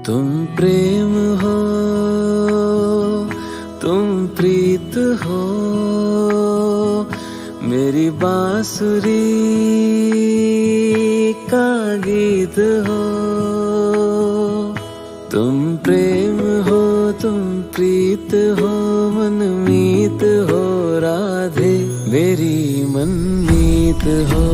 तुम प्रेम हो, तुम प्रीत हो, मेरी बांसुरी का गीत हो। तुम प्रेम हो, तुम प्रीत हो, मनमीत हो राधे, मेरी मनमीत हो।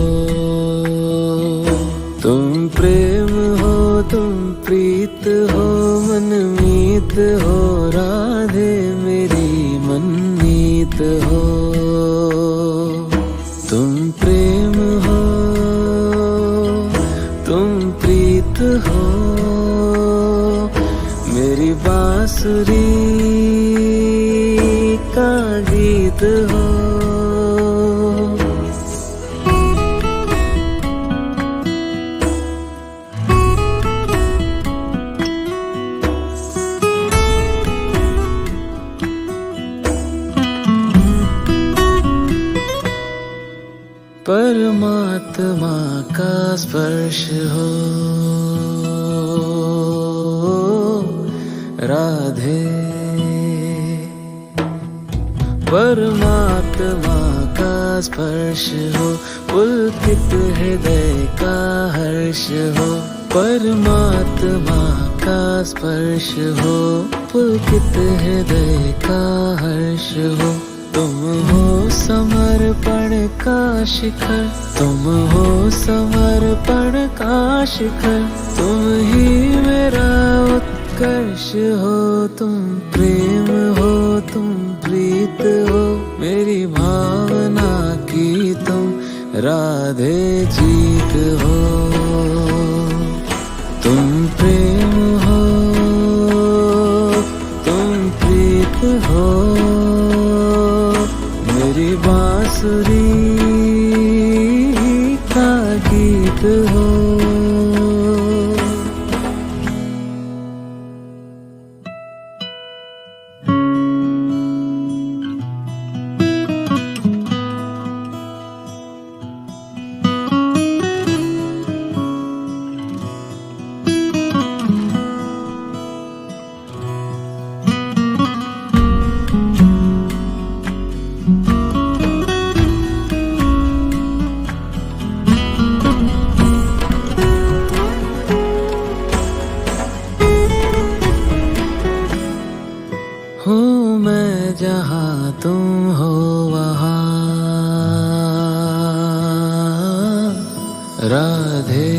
तुम प्रेम हो, तुम प्रीत हो, मनमीत हो राधे, मेरी मनमीत हो। तुम प्रेम हो, तुम प्रीत हो, मेरी बांसुरी का गीत हो। परमात्मा का स्पर्श हो राधे, परमात्मा का स्पर्श हो, पुलकित हृदय का हर्ष हो। परमात्मा का स्पर्श हो, पुलकित हृदय का हर्ष हो। तुम हो समर्पण का शिखर, तुम हो समर्पण का शिखर, तुम ही मेरा उत्कर्ष हो। तुम प्रेम हो, तुम प्रीत हो, मेरी भावना की तुम राधे जीत हो। तुम प्रेम हो, तुम प्रीत हो, मेरी बांसुरी का गीत हो। हूँ मैं जहाँ तुम हो वहाँ राधे,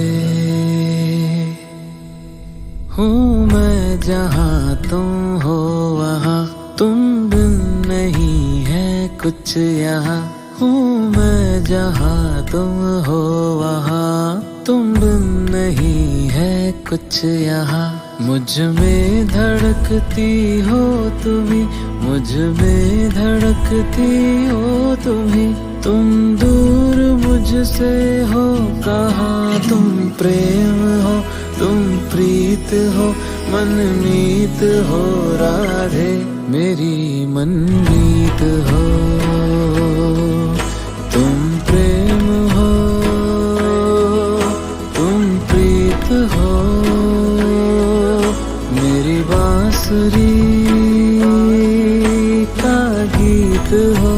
हूँ मैं जहाँ तुम हो वहाँ, तुम बिन नहीं है कुछ यहाँ। हूँ मैं जहाँ तुम हो वहाँ, तुम बिन नहीं है कुछ यहाँ। मुझ में धड़कती हो तुम्ही, मुझ में धड़कती हो तुम्ही, तुम दूर मुझसे हो कहाँ। तुम प्रेम हो, तुम प्रीत हो, मनमीत हो राधे, मेरी मनमीत हो। तुम प्रेम हो, तुम प्रीत हो, मेरी बांसुरी का गीत हो।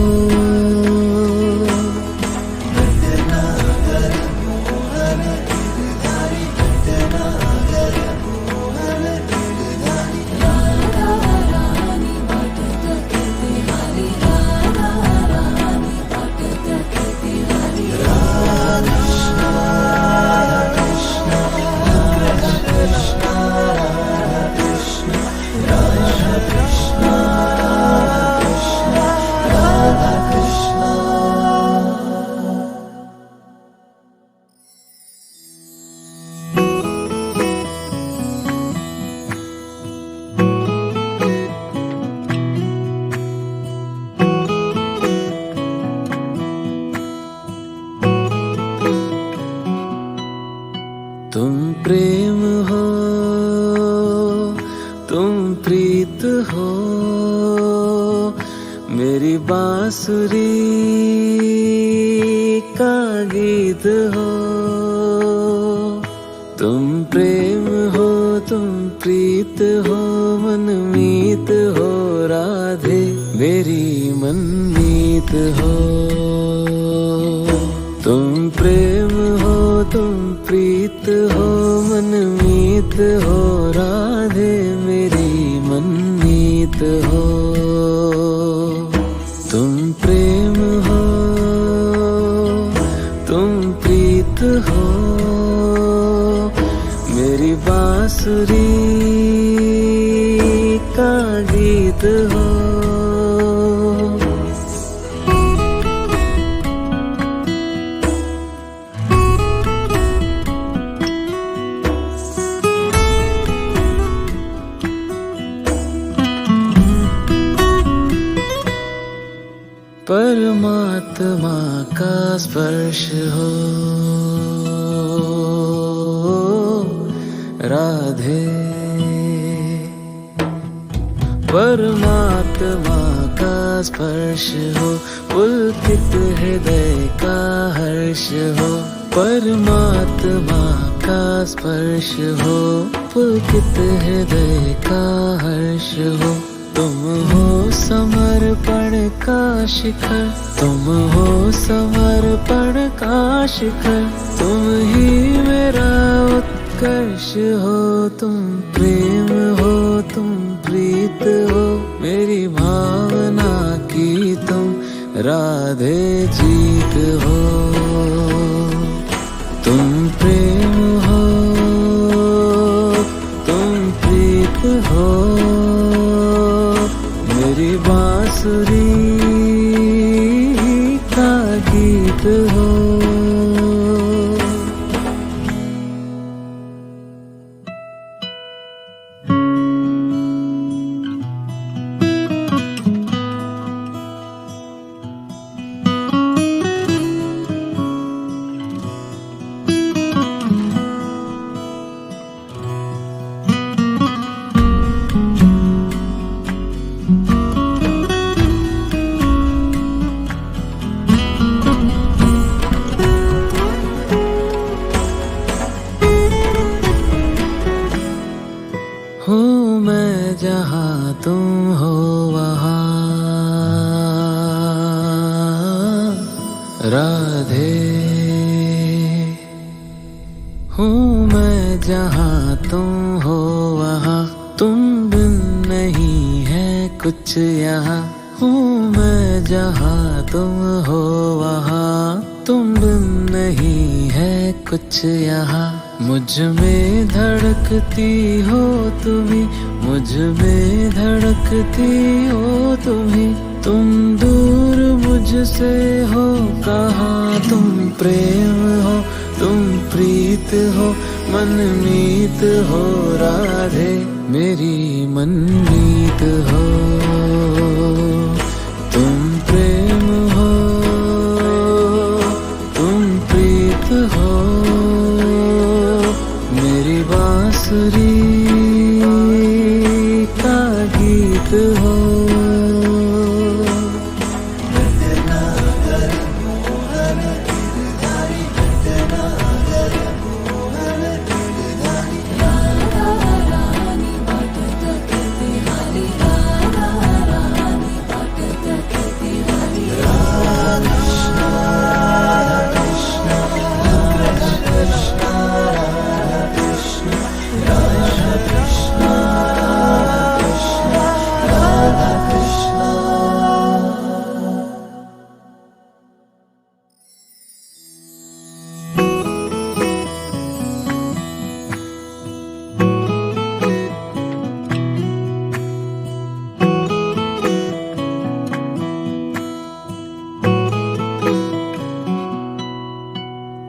तुम प्रेम हो, तुम प्रीत हो, मेरी बांसुरी का गीत हो। तुम प्रेम हो, तुम प्रीत हो मनमीत हो राधे मेरी मनमीत हो। तुम प्रेम हो तुम प्रीत हो मनमीत हो राधे मेरी मनमीत हो। तुम प्रेम हो तुम प्रीत हो मेरी बांसुरी का गीत हो। परमात्मा का स्पर्श हो राधे परमात्मा का स्पर्श हो पुलकित हृदय का हर्ष हो। परमात्मा का स्पर्श हो पुलकित हृदय का हर्ष हो। तुम हो समर्पण का शिखर तुम हो समर्पण का शिखर तुम ही मेरा उत्कर्ष हो। तुम प्रेम हो तुम प्रीत हो मेरी भावना की तुम राधे जीत हो। तुम प्रेम हो तुम प्रीत हो मेरी बांसुरी का गीत हो। हूँ मैं जहाँ तुम हो वहाँ राधे हूँ मैं जहाँ तुम हो वहाँ तुम बिन नहीं है कुछ यहाँ। हूँ मैं जहाँ तुम हो वहाँ तुम बिन नहीं है कुछ यहाँ। मुझ में धड़कती हो तुम्ही मुझ में धड़कती हो तुम्ही तुम दूर मुझसे हो कहाँ। तुम प्रेम हो तुम प्रीत हो मनमीत हो राधे मेरी मनमीत हो। तुम प्रेम हो तुम प्रीत हो मेरी बांसुरी का गीत हो।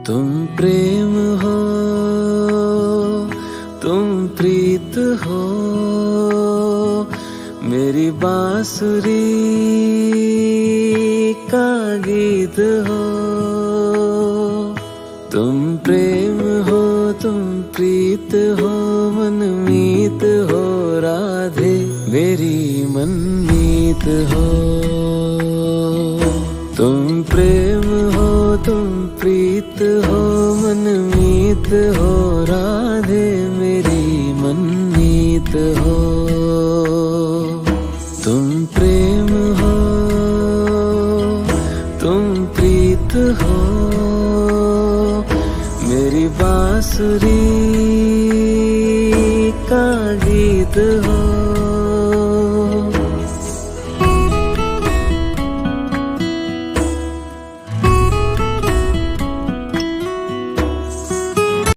तुम प्रेम हो तुम प्रीत हो मेरी बांसुरी का गीत हो। तुम प्रेम हो तुम प्रीत हो मनमीत हो राधे मेरी मनमीत हो। तुम प्रेम हो तुम प्रीत हो मनमीत हो राधे मेरी मनमीत प्रीत हो, तुम प्रेम हो, तुम प्रीत हो, मेरी बांसुरी का गीत हो।